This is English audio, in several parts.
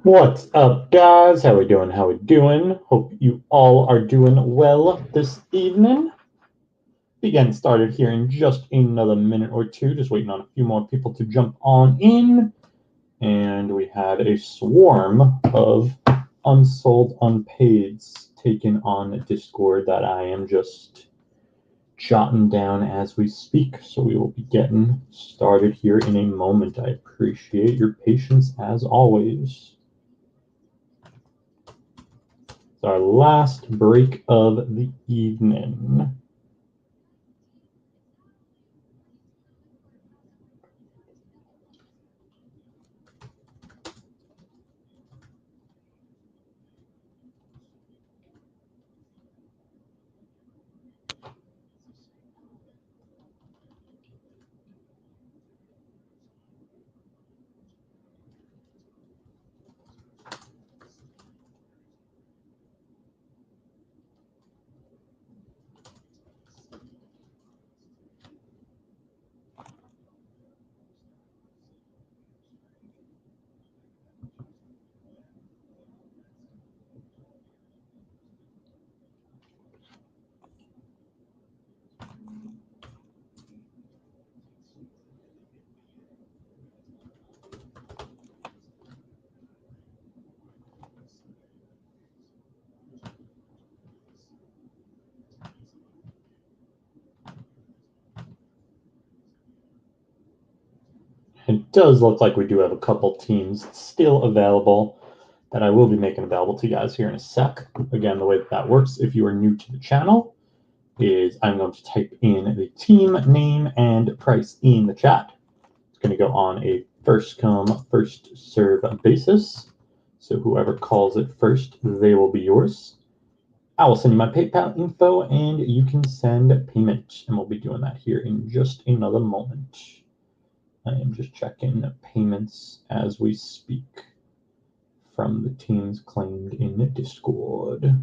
What's up, guys? How we doing? How we doing? Hope you all are doing well this evening. Be getting started here in just another minute or two. Just waiting on a few more people to jump on in. And we had a swarm of unsold unpaids taken on Discord that I am just jotting down as we speak. So we will be getting started here in a moment. I appreciate your patience as always. It's our last break of the evening. It does look like we do have a couple teams still available that I will be making available to you guys here in a sec. Again, the way that works, if you are new to the channel, is I'm going to type in the team name and price in the chat. It's going to go on a first come, first serve basis. So whoever calls it first, they will be yours. I will send you my PayPal info and you can send payment. And we'll be doing that here in just another moment. I am just checking payments as we speak from the teams claimed in Discord.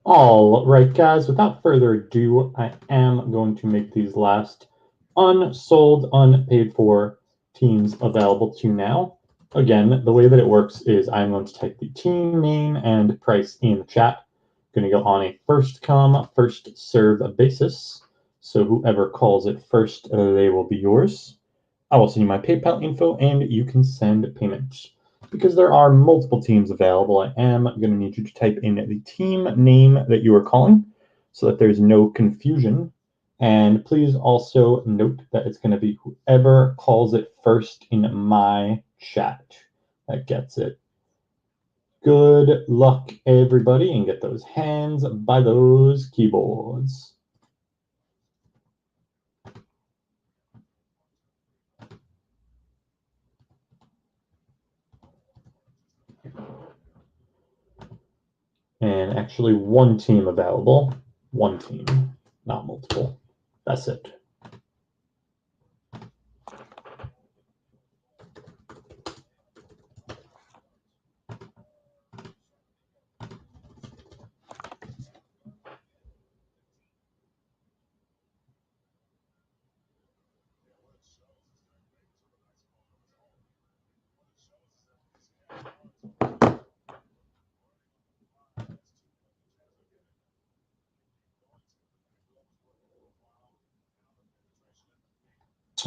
All right, guys, without further ado, I am going to make these last unsold, unpaid for teams available to you now. Again, the way that it works is I'm going to type the team name and price in the chat. I'm going to go on a first come, first serve basis. So whoever calls it first, they will be yours. I will send you my PayPal info and you can send payment. Because there are multiple teams available, I am going to need you to type in the team name that you are calling so that there's no confusion. And please also note that it's going to be whoever calls it first in my chat that gets it. Good luck, everybody, and get those hands by those keyboards. And actually one team available. One team, not multiple. That's it.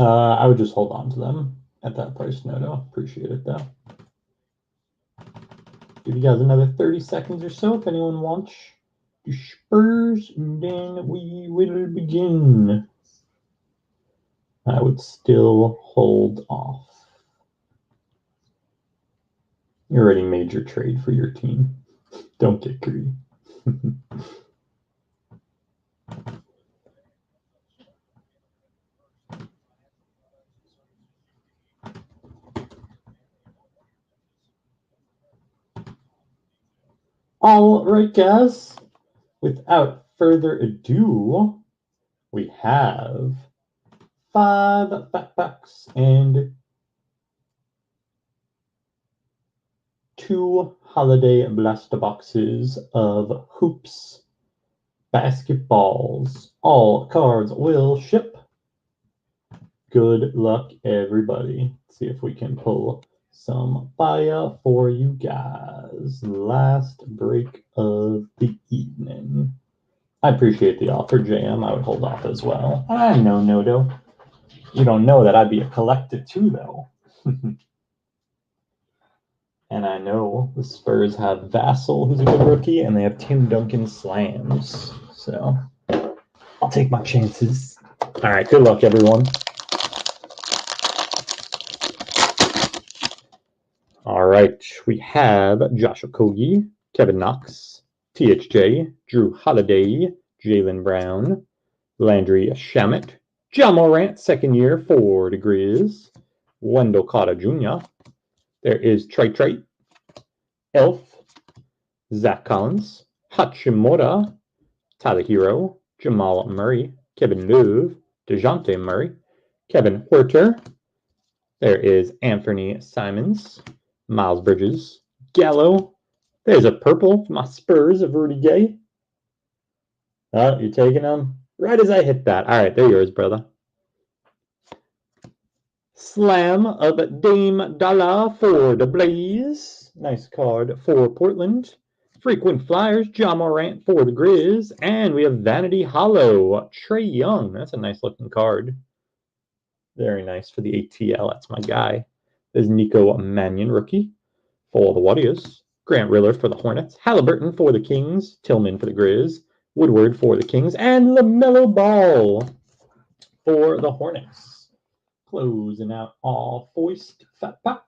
I would just hold on to them at that price, Noto. Appreciate it, though. Give you guys another 30 seconds or so if anyone wants the Spurs, and then we will begin. I would still hold off. You already made your trade for your team. Don't get greedy. All right, guys. Without further ado, we have 5 backpacks and 2 holiday blaster boxes of hoops basketballs. All cards will ship. Good luck, everybody. Let's see if we can pull some fire for you guys. Last break of the evening. I appreciate the offer, JM. I would hold off as well. I know, Noto. You don't know that I'd be a collector too, though. And I know the Spurs have Vassell, who's a good rookie, and they have Tim Duncan slams. So I'll take my chances. All right, good luck, everyone. All right, we have Josh Okogie, Kevin Knox, THJ, Drew Holiday, Jaylen Brown, Landry Shamet, John Morant, second year for the Grizz, Wendell Carter Jr., there is Trey, Elf, Zach Collins, Hachimura, Tyler Hero, Jamal Murray, Kevin Love, DeJounte Murray, Kevin Huerter, there is Anthony Simons, Miles Bridges, Gallo, there's a purple for my Spurs of Rudy Gay. Oh, you're taking them right as I hit that. All right, they're yours, brother. Slam of Dame Dalla for the Blaze. Nice card for Portland. Frequent Flyers, John Morant for the Grizz. And we have Vanity Hollow, Trae Young. That's a nice looking card. Very nice for the ATL. That's my guy. There's Nico Mannion, rookie for the Warriors. Grant Riller for the Hornets. Halliburton for the Kings. Tillman for the Grizz. Woodward for the Kings. And LaMelo Ball for the Hornets. Closing out all Foist Fat Pack.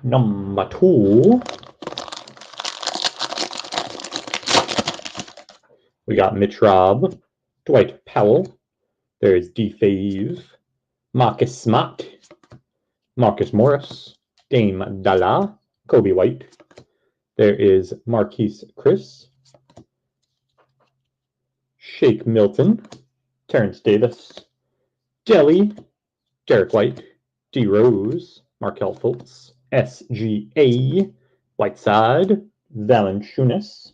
Number 2. We got Mitch Robb, Dwight Powell. There's D-Fave, Marcus Smart, Marcus Morris, Dame Dalla, Kobe White. There is Marquise Chris, Shake Milton, Terrence Davis, Delly, Derek White, D. Rose, Markel Fultz, SGA, Whiteside, Valanciunas.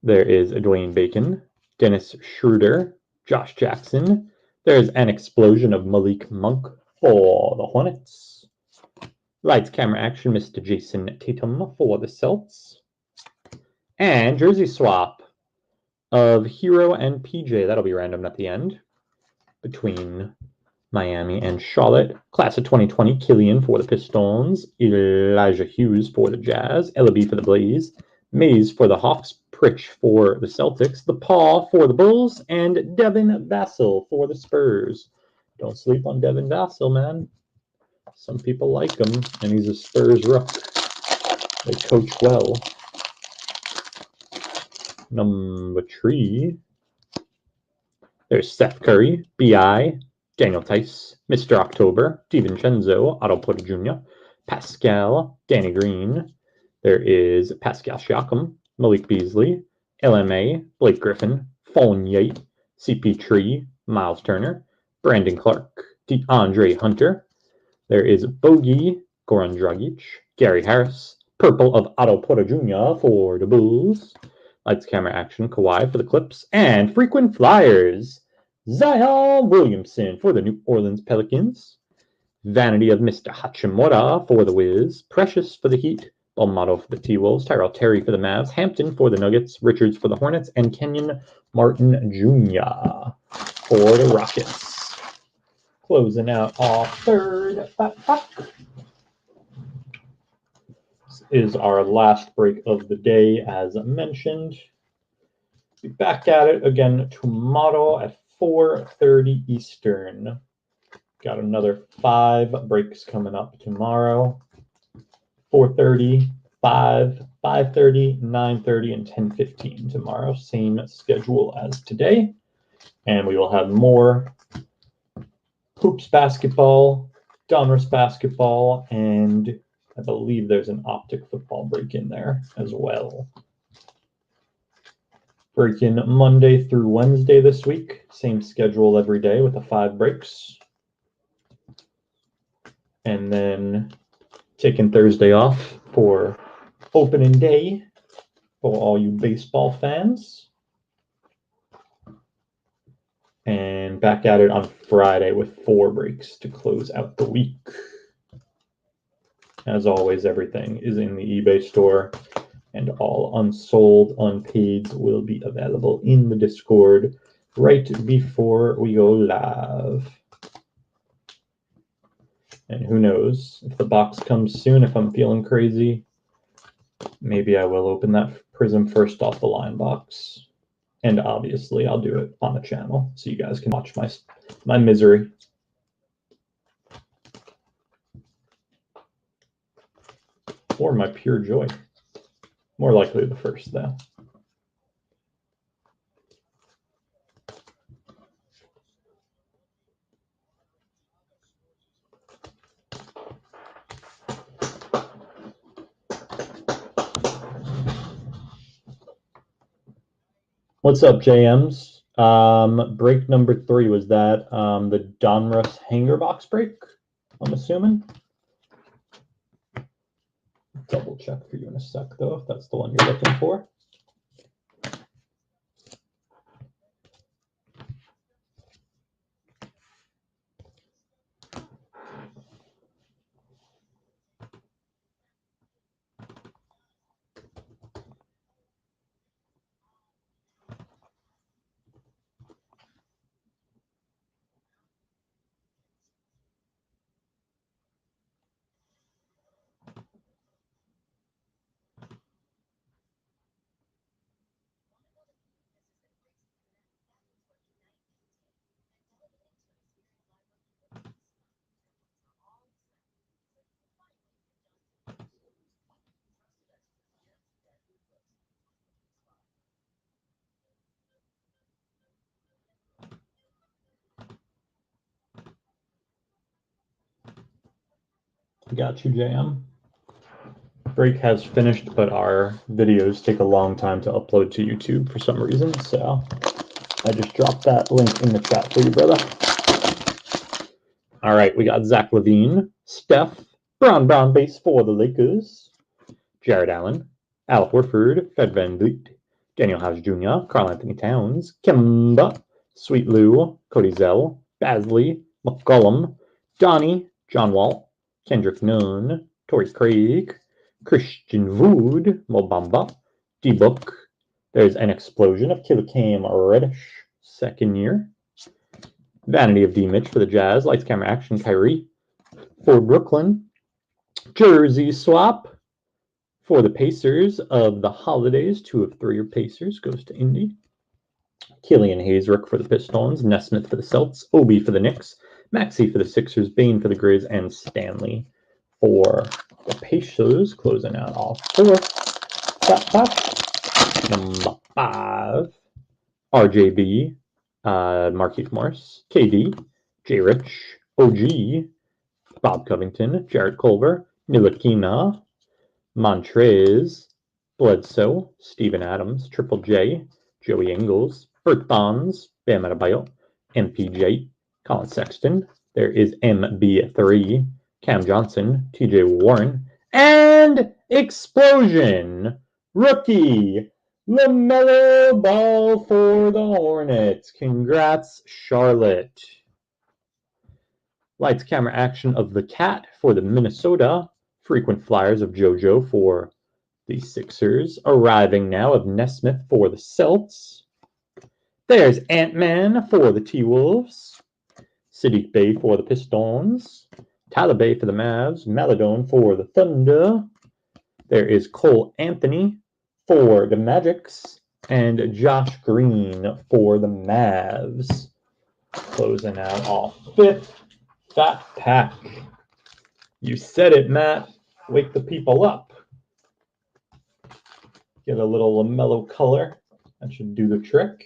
There is Dwayne Bacon, Dennis Schroeder, Josh Jackson. There's an explosion of Malik Monk for the Hornets. Lights, camera, action, Mr. Jason Tatum for the Celts. And jersey swap of Hero and PJ. That'll be random at the end. Between Miami and Charlotte. Class of 2020, Killian for the Pistons. Elijah Hughes for the Jazz. Ellaby for the Blaze. Mays for the Hawks. Pritch for the Celtics. The Paw for the Bulls. And Devin Vassell for the Spurs. Don't sleep on Devin Vassell, man. Some people like him, and he's a Spurs rook. They coach well. Number 3. There's Seth Curry, B.I., Daniel Tice, Mr. October, DiVincenzo, Otto Porter Jr., Pascal, Danny Green. There is Pascal Siakam, Malik Beasley, LMA, Blake Griffin, Fallen Yate, CP3, Miles Turner, Brandon Clark, DeAndre Hunter. There is Bogey, Goran Dragic, Gary Harris, Purple of Otto Porter Jr. for the Bulls. Lights, camera, action, Kawhi for the Clips. And Frequent Flyers, Zion Williamson for the New Orleans Pelicans. Vanity of Mr. Hachimura for the Wiz. Precious for the Heat. Balmato for the T-Wolves. Tyrell Terry for the Mavs. Hampton for the Nuggets. Richards for the Hornets. And Kenyon Martin Jr. for the Rockets. Closing out our third pack. This is our last break of the day, as mentioned. Be back at it again tomorrow at 4:30 Eastern. Got another 5 breaks coming up tomorrow. 4:30, 5:30, 9:30, and 10:15 tomorrow. Same schedule as today. And we will have more hoops basketball, Donruss basketball, and I believe there's an optic football break in there as well. Break-in Monday through Wednesday this week. Same schedule every day with the 5 breaks. And then taking Thursday off for opening day for all you baseball fans. And back at it on Friday with 4 breaks to close out the week. As always, everything is in the eBay store. And all unsold, unpaids will be available in the Discord right before we go live. And who knows, if the box comes soon, if I'm feeling crazy, maybe I will open that Prism first off the line box. And obviously, I'll do it on the channel so you guys can watch my misery. Or my pure joy. More likely the first, though. What's up, JMs? Break number 3, was that the Donruss hanger box break, I'm assuming? Double check for you in a sec, though, if that's the one you're looking for. Got you, JM. Break has finished, but our videos take a long time to upload to YouTube for some reason, so I just dropped that link in the chat for you, brother. All right, we got Zach LaVine, Steph, Brown base for the Lakers, Jared Allen, Al Horford, Fred VanVleet, Daniel House Jr., Karl Anthony Towns, Kemba, Sweet Lou, Cody Zell, Basley, McCollum, Donnie, John Wall, Kendrick Nunn, Torrey Craig, Christian Wood, Mobamba, D-Book. There's an explosion of Killer Cam Reddish, second year. Vanity of D-Mitch for the Jazz, Lights, Camera, Action, Kyrie. For Brooklyn, Jersey Swap. For the Pacers of the Holidays, 2 of 3 are Pacers, goes to Indy. Killian Hayes-Rick for the Pistons, Nesmith for the Celts, Obi for the Knicks, Maxey for the Sixers, Bane for the Grizz, and Stanley for the Pacers. Closing out all 4. Number 5, RJB, Markieff Morris, KD, J. Rich, OG, Bob Covington, Jarrett Culver, Ntilikina, Montrez, Bledsoe, Steven Adams, Triple J, Joey Ingles, Bert Bonds, Bam Adebayo, MPJ, Colin Sexton. There is MB3, Cam Johnson, TJ Warren, and Explosion, rookie, LaMelo Ball for the Hornets. Congrats, Charlotte. Lights, camera, action of the Cat for the Minnesota. Frequent flyers of JoJo for the Sixers. Arriving now of Nesmith for the Celts. There's Ant-Man for the T-Wolves. Sadiq Bey for the Pistons. Tyler Bay for the Mavs. Maladone for the Thunder. There is Cole Anthony for the Magics. And Josh Green for the Mavs. Closing out our 5th Fat Pack. You said it, Matt. Wake the people up. Get a little LaMelo color. That should do the trick.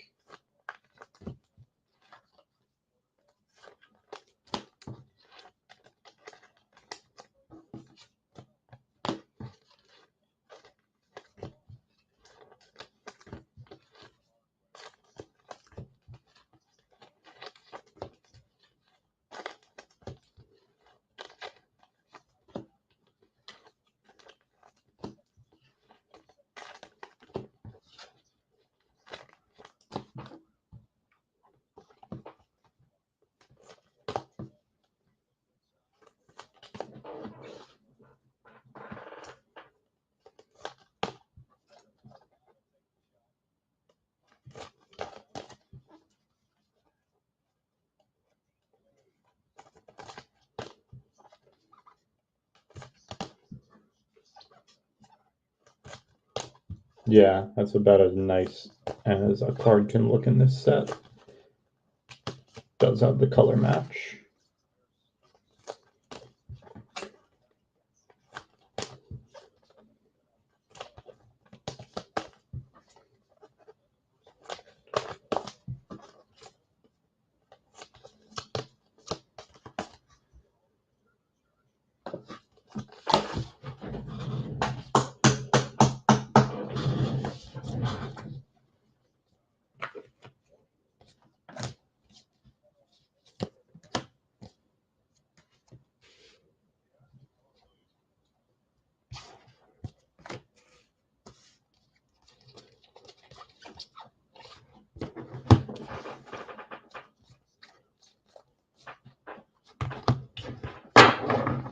Yeah, that's about as nice as a card can look in this set. Does have the color match.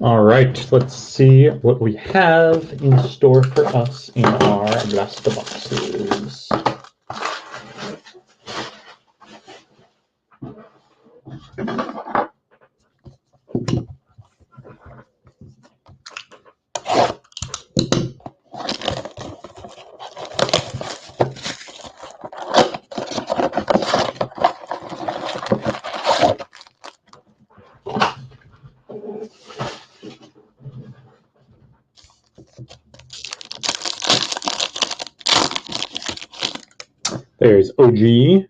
All right, let's see what we have in store for us in our rest of boxes. There's OG,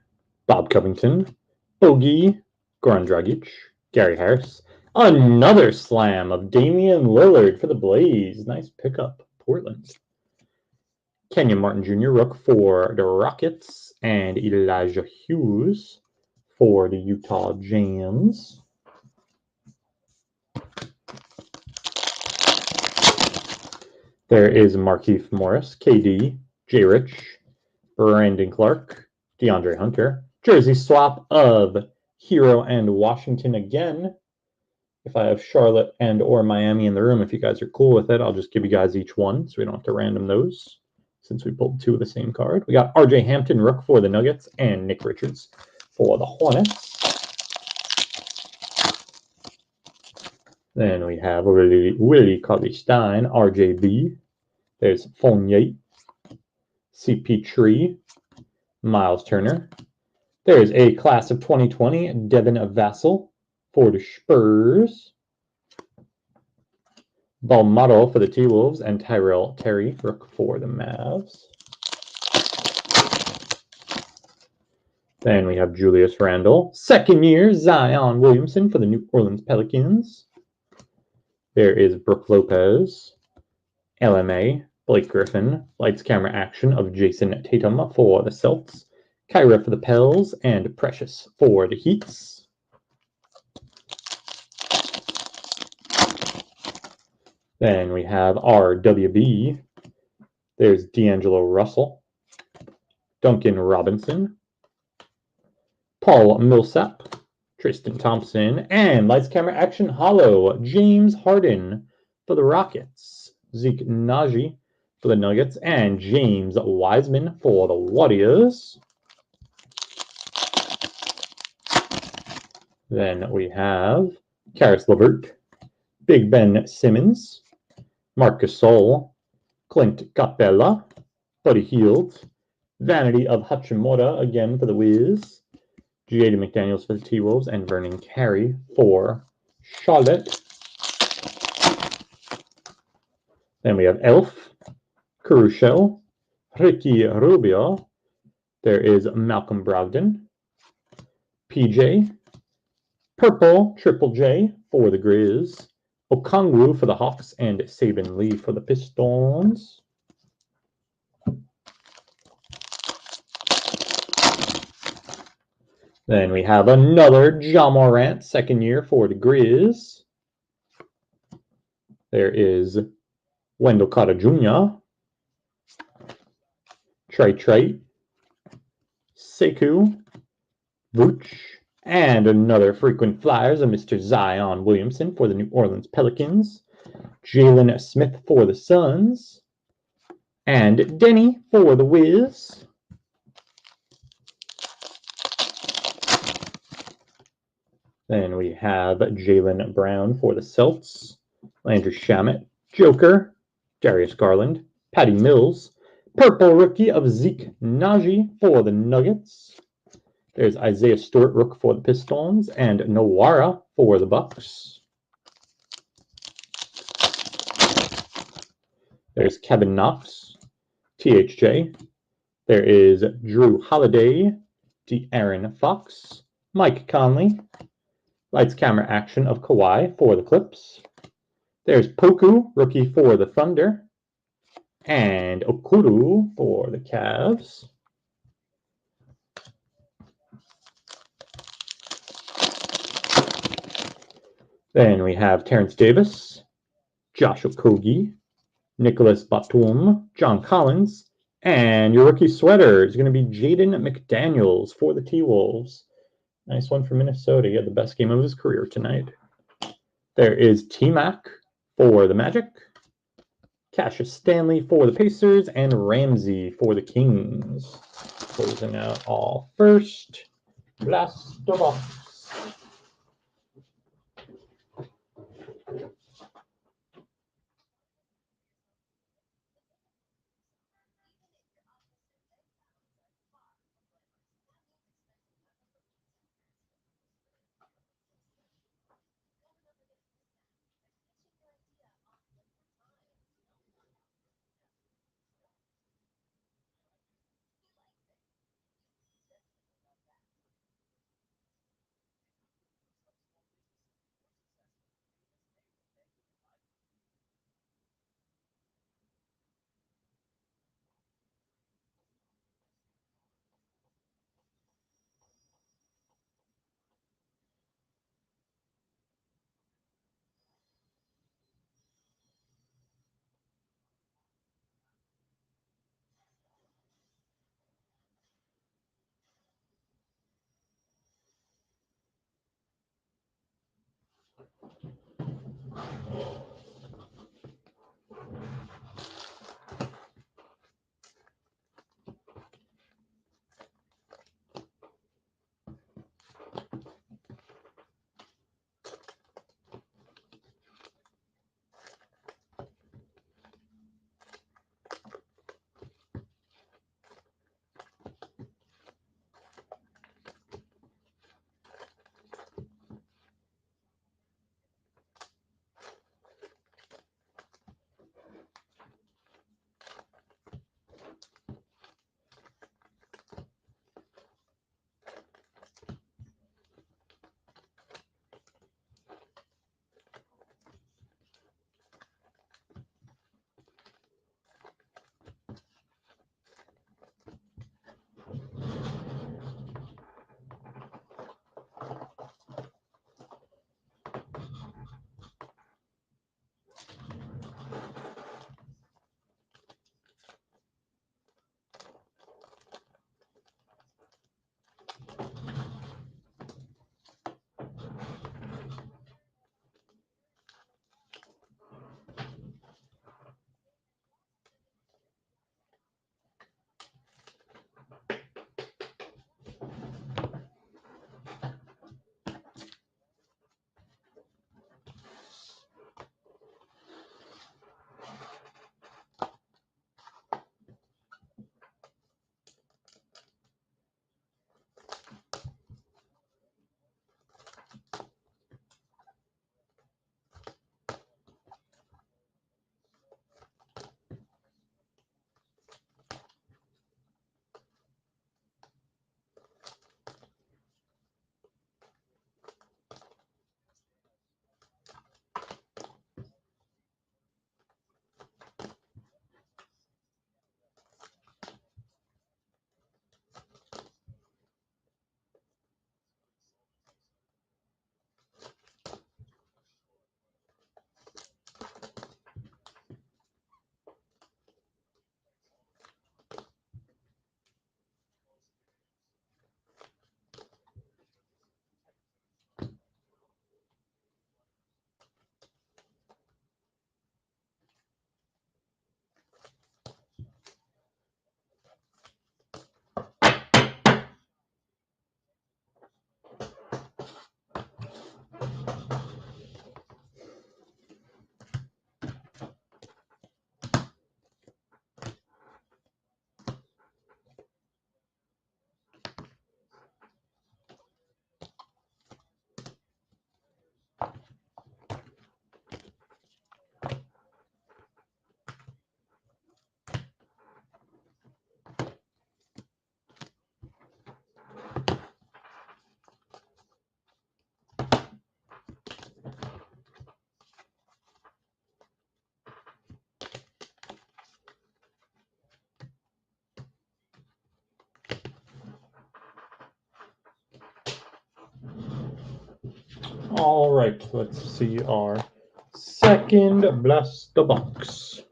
Bob Covington, Bogey, Goran Dragic, Gary Harris. Another slam of Damian Lillard for the Blaze. Nice pickup, Portland. Kenyon Martin Jr., rook for the Rockets, and Elijah Hughes for the Utah Jazz. There is Markieff Morris, KD, J. Rich, Brandon Clark, DeAndre Hunter. Jersey swap of Hero and Washington again. If I have Charlotte and or Miami in the room, if you guys are cool with it, I'll just give you guys each one so we don't have to random those since we pulled 2 of the same card. We got RJ Hampton, rook for the Nuggets, and Nick Richards for the Hornets. Then we have Willie Cauley-Stein, RJB. There's Fournier, CP3, Miles Turner. There's a class of 2020, Devin Vassell for the Spurs. Balmaro for the T-Wolves, and Tyrell Terry, rook for the Mavs. Then we have Julius Randle. Second year, Zion Williamson for the New Orleans Pelicans. There is Brooke Lopez, LMA, Blake Griffin, lights, camera, action of Jason Tatum for the Celts, Kyra for the Pels, and Precious for the Heats. Then we have RWB. There's D'Angelo Russell, Duncan Robinson, Paul Millsap, Tristan Thompson, and lights, camera, action, hollow, James Harden for the Rockets, Zeke Naji for the Nuggets, and James Wiseman for the Warriors. Then we have Karis LeVert, Big Ben Simmons, Marc Gasol, Clint Capella, Buddy Hield, Vanity of Hachimura again for the Wiz, Jaden McDaniels for the T-Wolves, and Vernon Carey for Charlotte. Then we have Elf, Caruso, Ricky Rubio. There is Malcolm Brogdon, PJ, Purple Triple J for the Grizz, Okongwu for the Hawks, and Saban Lee for the Pistons. Then we have another Ja Morant, second year for the Grizz. There is Wendell Carter Jr., Trey, Sekou, Vooch, and another frequent Flyers of Mr. Zion Williamson for the New Orleans Pelicans, Jalen Smith for the Suns, and Denny for the Wiz. Then we have Jaylen Brown for the Celts, Landry Shamet, Joker, Darius Garland, Patty Mills, Purple Rookie of Zeke Naji for the Nuggets. There's Isaiah Stewart Rook for the Pistons, and Nawara for the Bucks. There's Kevin Knox, THJ. There is Drew Holiday, De'Aaron Fox, Mike Conley, lights, camera, action of Kawhi for the Clips. There's Poku, rookie for the Thunder, and Okuru for the Cavs. Then we have Terrence Davis, Josh Okogie, Nicholas Batum, John Collins, and your rookie sweater is going to be Jaden McDaniels for the T-Wolves. Nice one for Minnesota. He had the best game of his career tonight. There is T-Mac for the Magic, Cassius Stanley for the Pacers, and Ramsey for the Kings. Closing out all first. Blaster box. All right, let's see our second blaster box.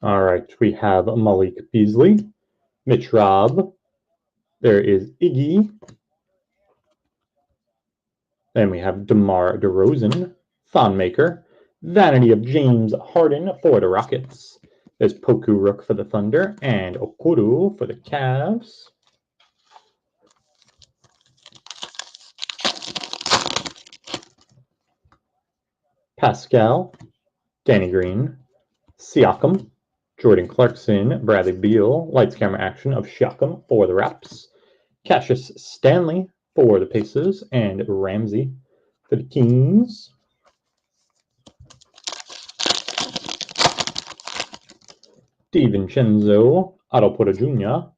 All right, we have Malik Beasley, Mitch Robb. There is Iggy. Then we have DeMar DeRozan, Thonmaker, Vanity of James Harden for the Rockets. There's Poku Rook for the Thunder and Okuru for the Cavs. Pascal, Danny Green, Siakam, Jordan Clarkson, Bradley Beal, Lights Camera Action of Siakam for the Raps, Cassius Stanley for the Pacers, and Ramsey for the Kings. DiVincenzo, Otto Porter Jr.,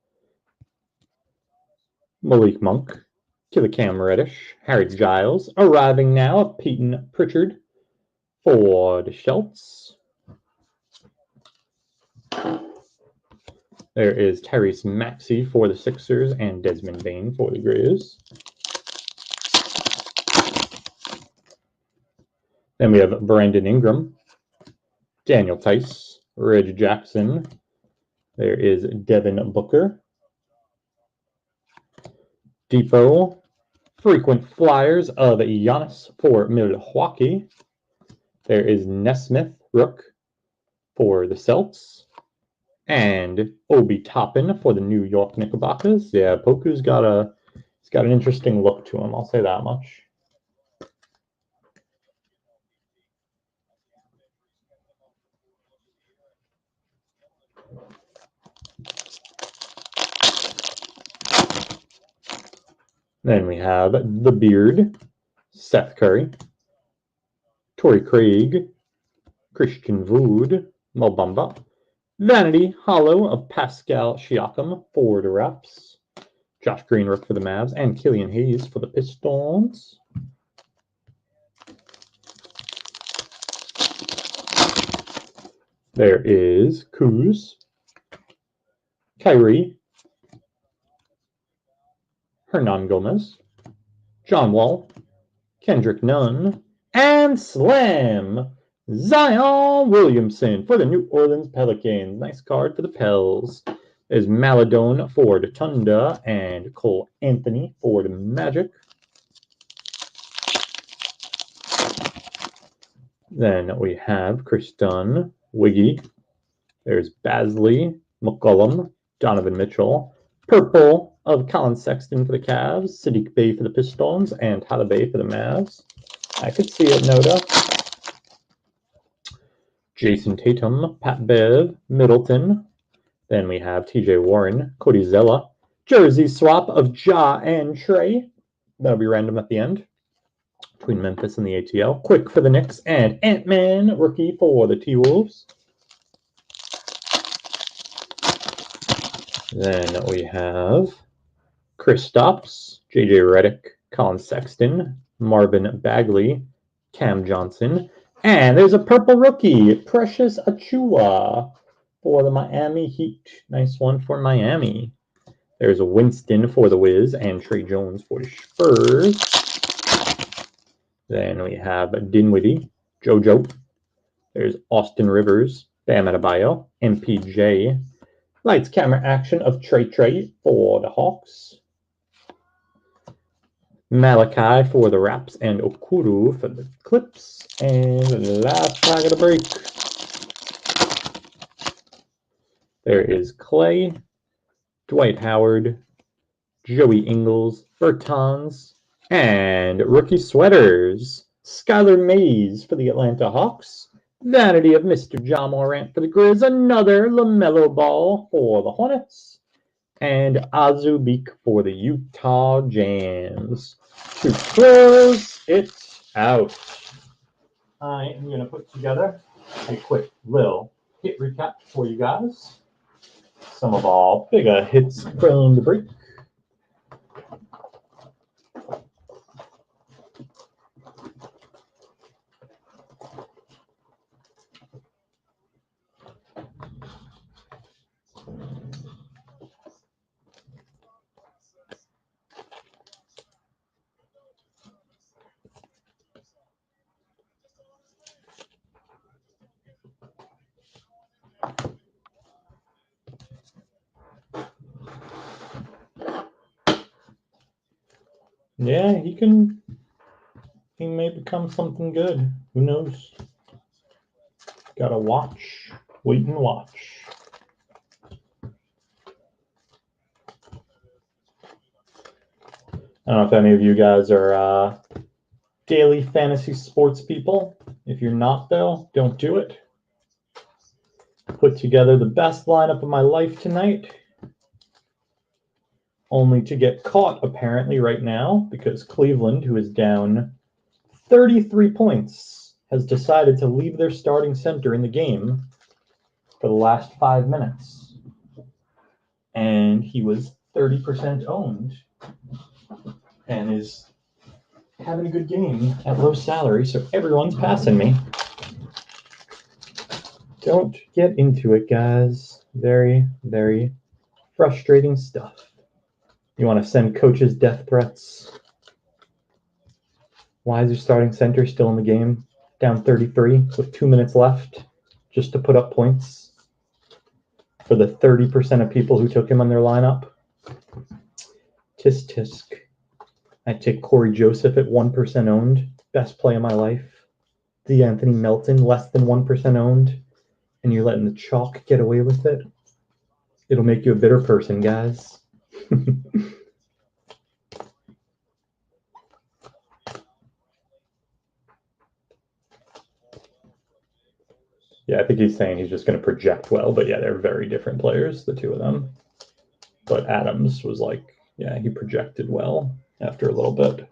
Malik Monk, Killer Cam Reddish, Harry Giles, arriving now, Peyton Pritchard for the Shelts. There is Tyrese Maxey for the Sixers and Desmond Bane for the Grizz. Then we have Brandon Ingram, Daniel Tice, Reg Jackson. There is Devin Booker. Depot, frequent flyers of Giannis for Milwaukee. There is Nesmith Rook for the Celts. And Obi Toppin for the New York Knickerbockers. Yeah, Poku's got an interesting look to him, I'll say that much. Then we have The Beard, Seth Curry, Torrey Craig, Christian Wood, Mo Bamba, Vanity Hollow of Pascal Siakam for the Raps, Josh Green Rook for the Mavs, and Killian Hayes for the Pistons. There is Kuz, Kyrie, Hernan Gomez, John Wall, Kendrick Nunn, and Slam! Zion Williamson for the New Orleans Pelicans. Nice card for the Pels. There's Maladone for the Thunder and Cole Anthony for the Magic. Then we have Chris Dunn, Wiggy. There's Basley, McCollum, Donovan Mitchell. Purple of Colin Sexton for the Cavs, Sadiq Bey for the Pistons, and Tyler Bay for the Mavs. I could see it, Noda. Jason Tatum, Pat Bev, Middleton. Then we have TJ Warren, Cody Zella. Jersey swap of Ja and Trey. That'll be random at the end between Memphis and the ATL. Quick for the Knicks and Ant-Man, rookie for the T-Wolves. Then we have Kristaps, JJ Redick, Colin Sexton, Marvin Bagley, Cam Johnson, and there's a purple rookie, Precious Achiuwa for the Miami Heat. Nice one for Miami. There's a Winston for the Wiz and Trey Jones for the Spurs. Then we have Dinwiddie, JoJo. There's Austin Rivers, Bam Adebayo, MPJ. Lights, camera, action of Trey for the Hawks. Malachi for the Raps and Okuru for the Clips. And the last pack of the break. There is Clay, Dwight Howard, Joey Ingles, Bertans, and rookie sweaters. Skylar Mays for the Atlanta Hawks. Vanity of Mr. John Morant for the Grizz. Another LaMelo Ball for the Hornets. And Azubik for the Utah Jazz. To close it out, I am going to put together a quick little hit recap for you guys. Some of our bigger hits from the break. Yeah, he may become something good. Who knows? Gotta watch, wait and watch. I don't know if any of you guys are daily fantasy sports people. If you're not, though, don't do it. Put together the best lineup of my life tonight, only to get caught apparently right now because Cleveland, who is down 33 points, has decided to leave their starting center in the game for the last 5 minutes. And he was 30% owned and is having a good game at low salary, so everyone's passing me. Don't get into it, guys. Very, very frustrating stuff. You want to send coaches death threats? Why is your starting center still in the game, down 33 with 2 minutes left, just to put up points for the 30% of people who took him on their lineup? Tisk tisk. I take Corey Joseph at 1% owned, best play of my life. D'Anthony Melton, less than 1% owned, and you're letting the chalk get away with it? It'll make you a bitter person, guys. Yeah, I think he's saying he's just going to project well, but yeah, they're very different players, the two of them. But Adams was like, yeah, he projected well after a little bit.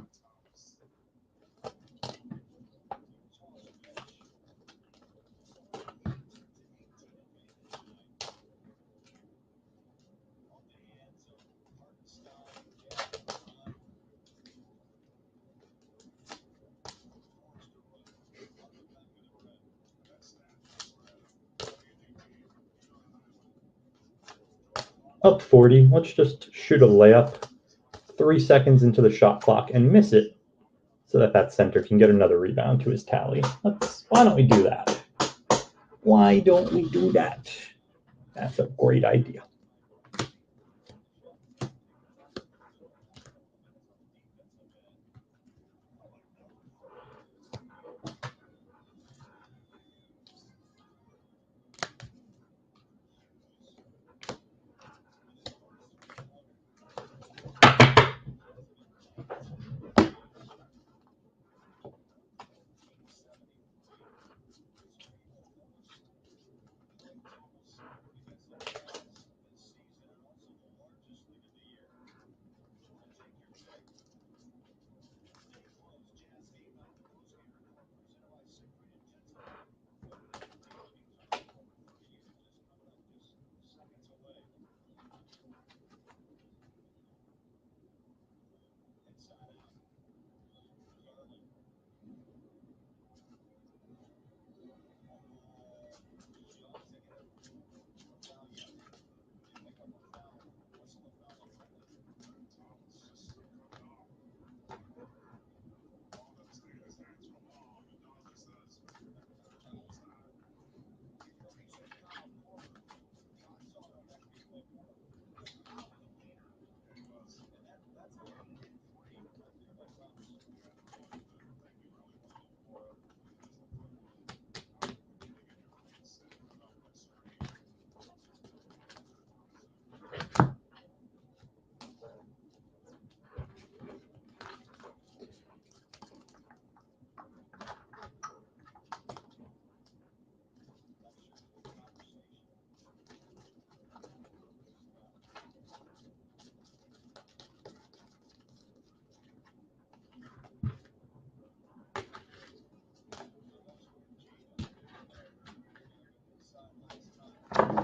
Up 40. Let's just shoot a layup 3 seconds into the shot clock and miss it so that center can get another rebound to his tally. Why don't we do that? Why don't we do that? That's a great idea.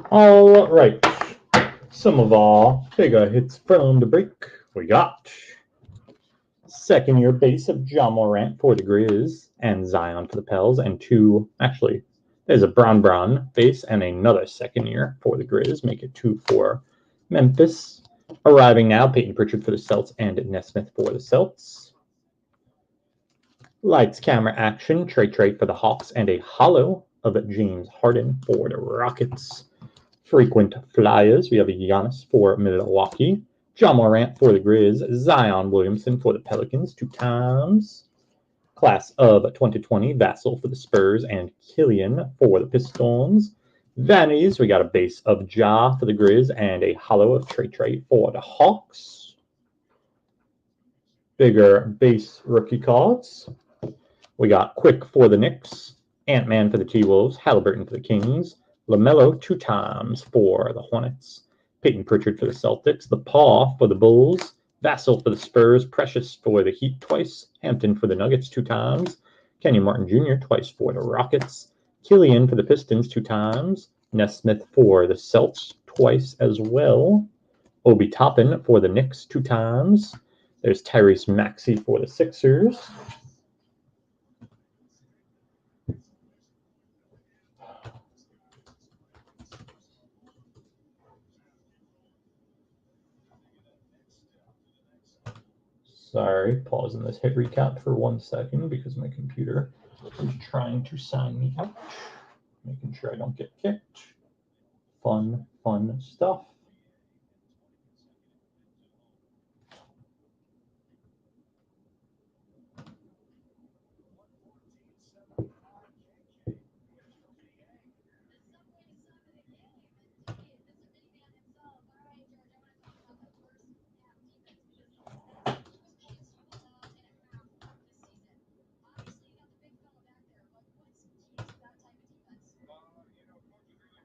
All right. Some of our bigger hits from the break. We got second-year base of John Morant for the Grizz and Zion for the Pels, and actually, there's a Brown base and another second-year for the Grizz. Make it 2 for Memphis. Arriving now, Peyton Pritchard for the Celts and Nesmith for the Celts. Lights, camera, action. Trey for the Hawks and a hollow of James Harden for the Rockets. Frequent flyers. We have a Giannis for Milwaukee. John Morant for the Grizz. Zion Williamson for the Pelicans 2 times. Class of 2020. Vassell for the Spurs and Killian for the Pistons. Vanities. We got a base of Ja for the Grizz and a hollow of Trey for the Hawks. Bigger base rookie cards. We got Quick for the Knicks. Ant-Man for the T-Wolves. Halliburton for the Kings. LaMelo 2 times for the Hornets. Peyton Pritchard for the Celtics. The Paw for the Bulls. Vassell for the Spurs. Precious for the Heat twice. Hampton for the Nuggets 2 times. Kenyon Martin Jr. twice for the Rockets. Killian for the Pistons 2 times. Nesmith for the Celts twice as well. Obi Toppin for the Knicks 2 times. There's Tyrese Maxey for the Sixers. Sorry, pausing this hit recap for 1 second because my computer is trying to sign me out. Making sure I don't get kicked. Fun stuff.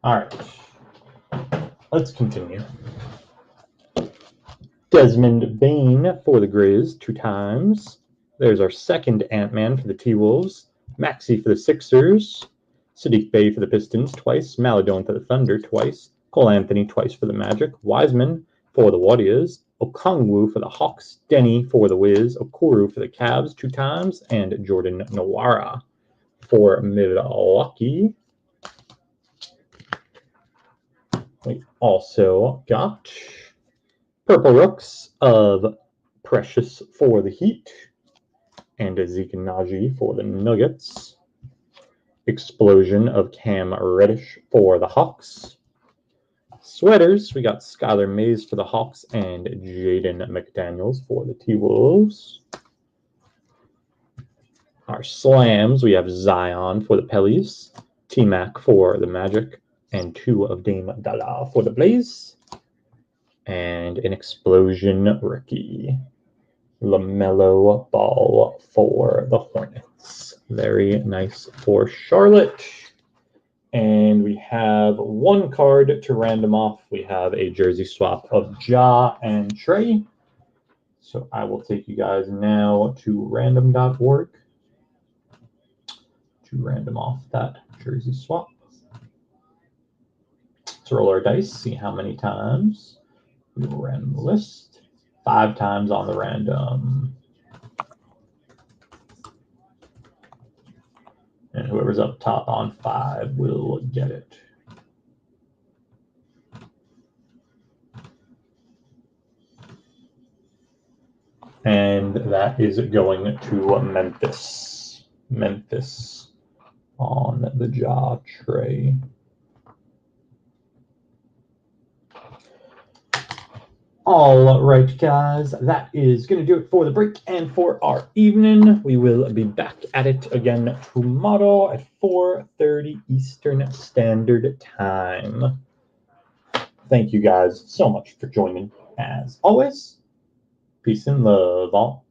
All right, let's continue. Desmond Bain for the Grizz 2 times. There's our second Ant-Man for the T-Wolves. Maxey for the Sixers. Sadiq Bey for the Pistons twice. Maladone for the Thunder twice. Cole Anthony twice for the Magic. Wiseman for the Warriors. Okongwu for the Hawks. Denny for the Wiz. Okoro for the Cavs 2 times. And Jordan Nwora for Milwaukee. We also got Purple Rooks of Precious for the Heat and Zeke Naji for the Nuggets. Explosion of Cam Reddish for the Hawks. Sweaters, we got Skylar Mays for the Hawks and Jaden McDaniels for the T-Wolves. Our slams, we have Zion for the Pellies, T-Mac for the Magic, and 2 of Dame Dalla for the Blaze. And an explosion rookie, LaMelo Ball for the Hornets. Very nice for Charlotte. And we have 1 card to random off. We have a jersey swap of Ja and Trey. So I will take you guys now to random.org to random off that jersey swap. Let's roll our dice, see how many times. We will random the list. 5 times on the random. And whoever's up top on 5 will get it. And that is going to Memphis. Memphis on the Ja tray. All right, guys, that is going to do it for the break and for our evening. We will be back at it again tomorrow at 4:30 Eastern Standard Time. Thank you guys so much for joining. As always, peace and love all.